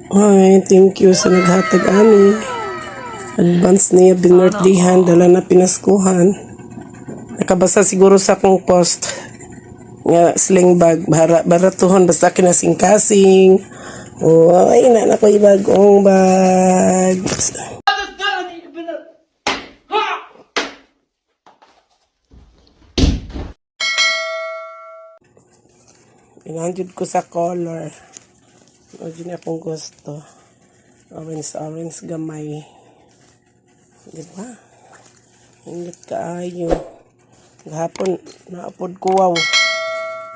Ay, thank you sa naghatag ani. Advance niya binirthdayan, dala na pinaskuhan. Nakabasa siguro sa akong post nga sling bag, baratuhon basta kinasing-kasing. Oh, ay na ko bagong bag. Inanjud ko sa color. Imagine akong gusto. Orange gamay. Diba? Ingit kaayo. Gahapon, naapod ko wow.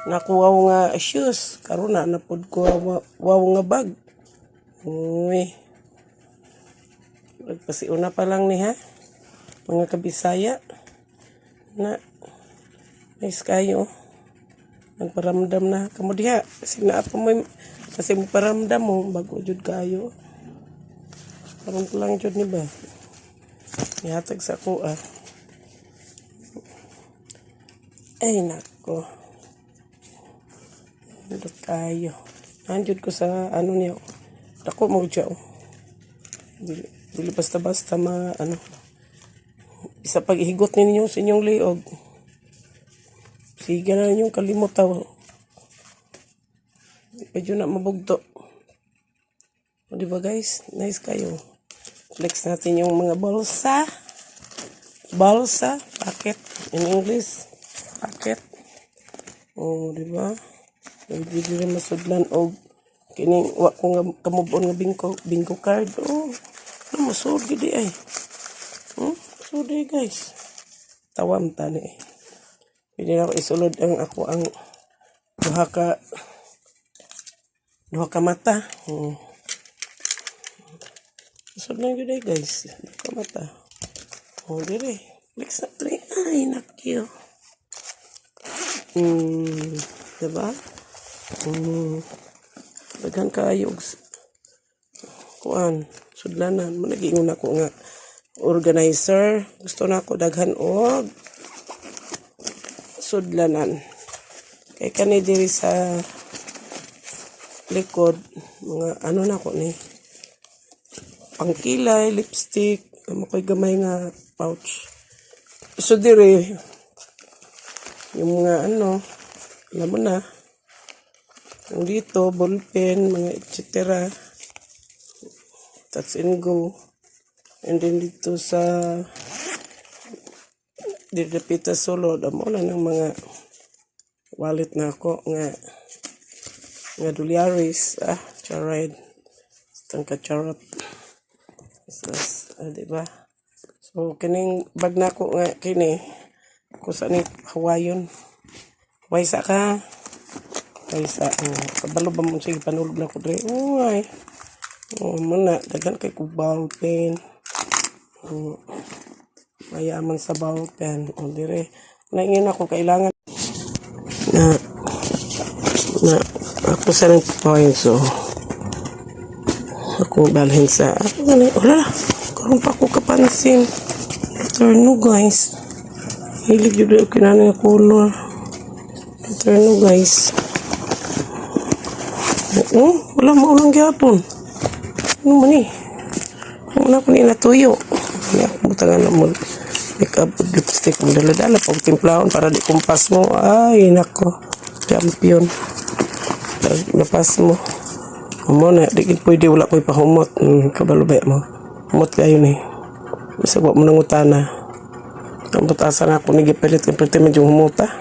Nakuwaw nga shoes. Karon na napod ko wow nga bag. Uy. Magpasiuna pa lang ni ha. Mga kabisaya. Na. Nice kayo. Nagparamdam na. Kamu diha. Kasi naapa mo. Kasi paramdam mo. Bago jud kayo. Karon ko lang jud ni ba. Ihatag sa ko ah. Ay nako. Nandot kayo. Nandiyon ko sa ano niya. Dako mo siya. Dili basta-basta ano. Isa pag-ihigot ninyo sa inyong liog. Sige na ninyong kalimutaw. Medyo na mabugto. O diba guys? Nice kayo. Flex natin yung mga balsa. Balsa. Packet. In English. Packet. O diba? Hindi rin masudlan o kining wa ko nga kamubon nga bingo card. Oh, masud gidi ay. Masud guys. Tawam tani. Pwede na ako isulod ang duha ka mata. Masud lang gidi guys. Duha ka mata. Oh, dire. Flex na tre. Ay, nakyo. Diba? Daghan kayo kuan sudlanan mo nag-ingon ako nga organizer gusto na ako daghan og sudlanan kay kani diri sa likod mga ano na ko ni pangkilay lipstick makoy gamay nga pouch so diri yung mga ano alam mo na dito, ballpen, mga etc. Touch and go. And then dito sa Dirapita Solo, damo na ng mga wallet na ako nga dolyaris. Charade. Tangka charot. Diba? So, kining bag na ako nga kini. Kung saan ni Hawaiian. Huwag sa ka. Kaysa kabalo ba mo sige panulog na ko dre uy muna daghan kay ko ball pen mayaman sa ball pen o dire naingin ako kailangan na ako sa point so ako balhin sa wala karon pa ako kapansin turno guys hilig jud ko kinana nga color turno guys. Wala mo ulang gyapon. Ano man ni? Wala ko ni natuyo. Ya, butangan mo make-up lipstick mo dala-dala pag timplahon para di kumpas mo. Ay, nako. Champion. Lapas mo. Amo na di gid pwede wala koy pahumot. Kabalubay mo. Humot kayo ni. Bisa wa mo nang utana. Ang butasan ako ni gipilit kay pwede medyo humuta.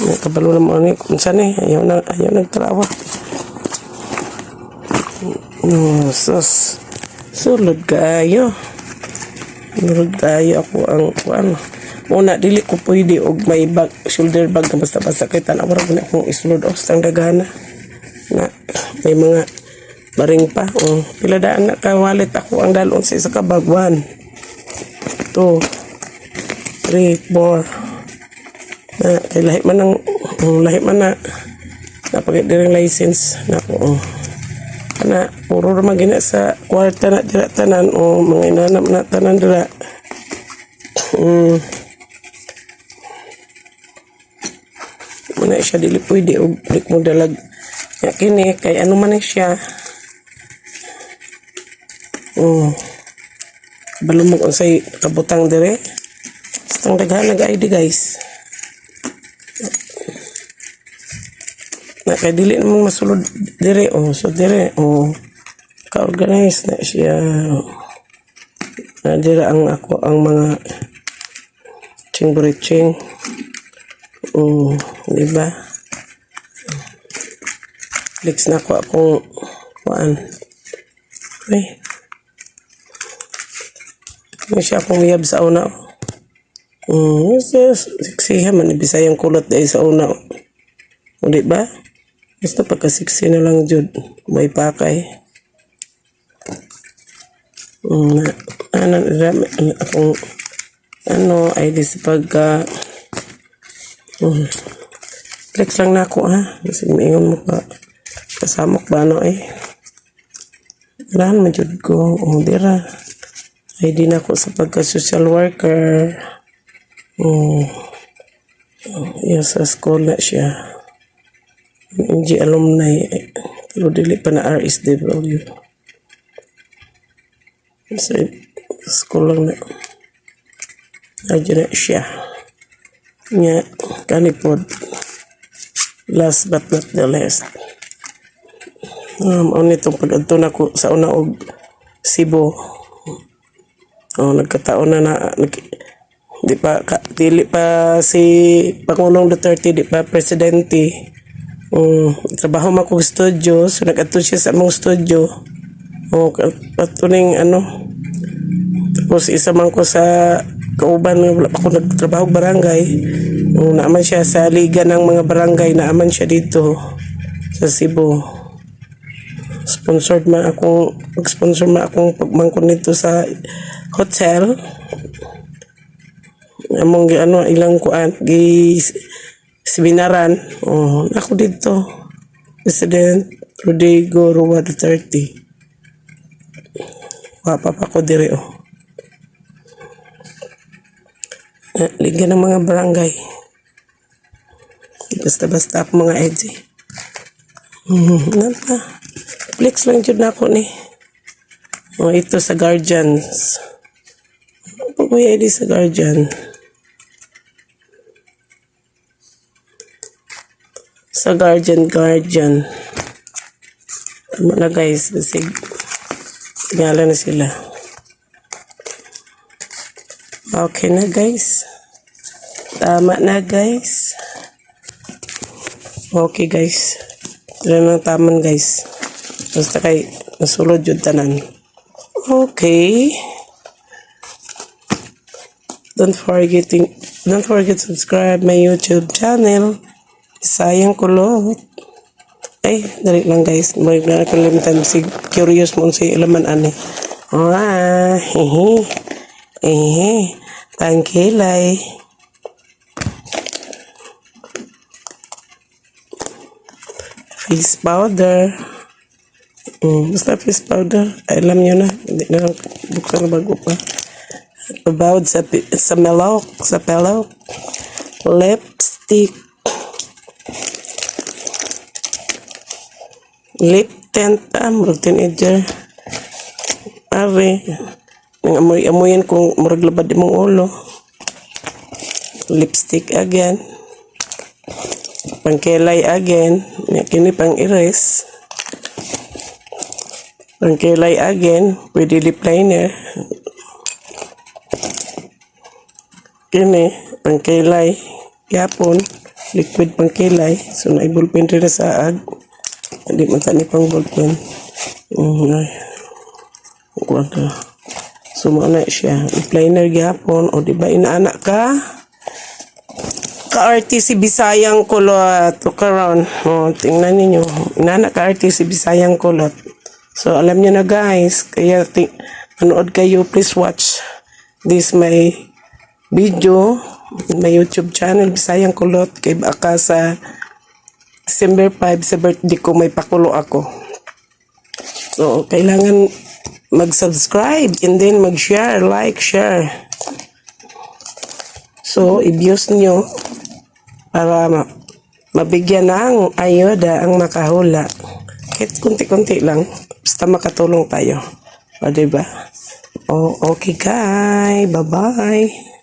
Kabalo naman ni kunsa ni ayaw nagtrawa. Sulod kayo ako ang kuan. Una dili ko pwede og may bag, shoulder bag na basta-basta kay tanaw ra gani akong isulod og stang dagana. Na may mga baring pa. Pila daan na ka wallet ako ang dalon sa isa ka bag 1 2 3 4 kay lahi man na napagit direng license na ko kana puro ra magina sa kwarta na dira tanan mga inanam na tanan dira na siya dili pwede og balik mo dalag ya kini kay ano man ni siya balong mo unsay kabutang dire stang daghan nag-ID guys na kay dili namang masulod dire so dire ka-organize na siya na dire ang ako ang mga ching diba flex na ko akong kuan ay may siya akong yab sa una siksihan man Bisayang kulot dahil sa una diba basta pagka-siksi na lang jud may pakay akong ID sa pagka flex lang na ako kasi maingon mo ka kasamok ba wala man jud ko dira ID na ako sa pagka social worker sa school na siya NG alumni pero dili pa na RSW sa school lang na na siya nga kanipod last but not the least itong pag-adto na ko sa una og Cebu nagkataon na dili pa si Pangulong Duterte di pa presidente trabaho man ko studio so nag-adto siya sa among studio katuning tapos isa man ko sa kauban wala pa ko nagtrabaho barangay naaman siya sa liga ng mga barangay naaman siya dito sa Cebu sponsored man akong mag-sponsor man akong pagmangkon nito sa hotel among ilang kuan seminaran ako dito President Rodrigo Roa Duterte wapa pa ko dire liga ng mga barangay basta ako mga EDSI flex lang jud na ako ni ito sa Guardians kuya ID sa Guardian tama na guys basig tingala na sila okay na guys tama na guys okay guys ito na taman guys basta kay nasulod yun tanan okay don't forget to subscribe my YouTube channel Bisayang Kulot ay dali lang guys may nakalimutan si curious mo si ilaman ani tangkilay face powder basta face powder alam nyo na hindi na bukang bago pa pabawad sa melok sa pelok lipstick lip tint murag teenager amoy-amoyan kung murag labad mong ulo lipstick again pangkelay again kini pang erase pangkelay again pwede lip liner kini pangkelay yapon liquid pangkelay so na ballpen rin na saag hindi man tani pang ballpen so na siya lip liner yapon o diba inaanak ka ka-RTC Bisayang Kulot karon tingnan ninyo inaanak ka-RTC Bisayang Kulot so alam nyo na guys kaya manood kayo please watch this my video my YouTube channel Bisayang Kulot kay baka sa December 5 sa birthday ko may pakulo ako so kailangan mag-subscribe and then mag-share like share so i-views nyo para mabigyan ng ayuda ang makahula. Kahit kunti-kunti lang, basta makatulong tayo. O, diba? O, okay guys, bye-bye.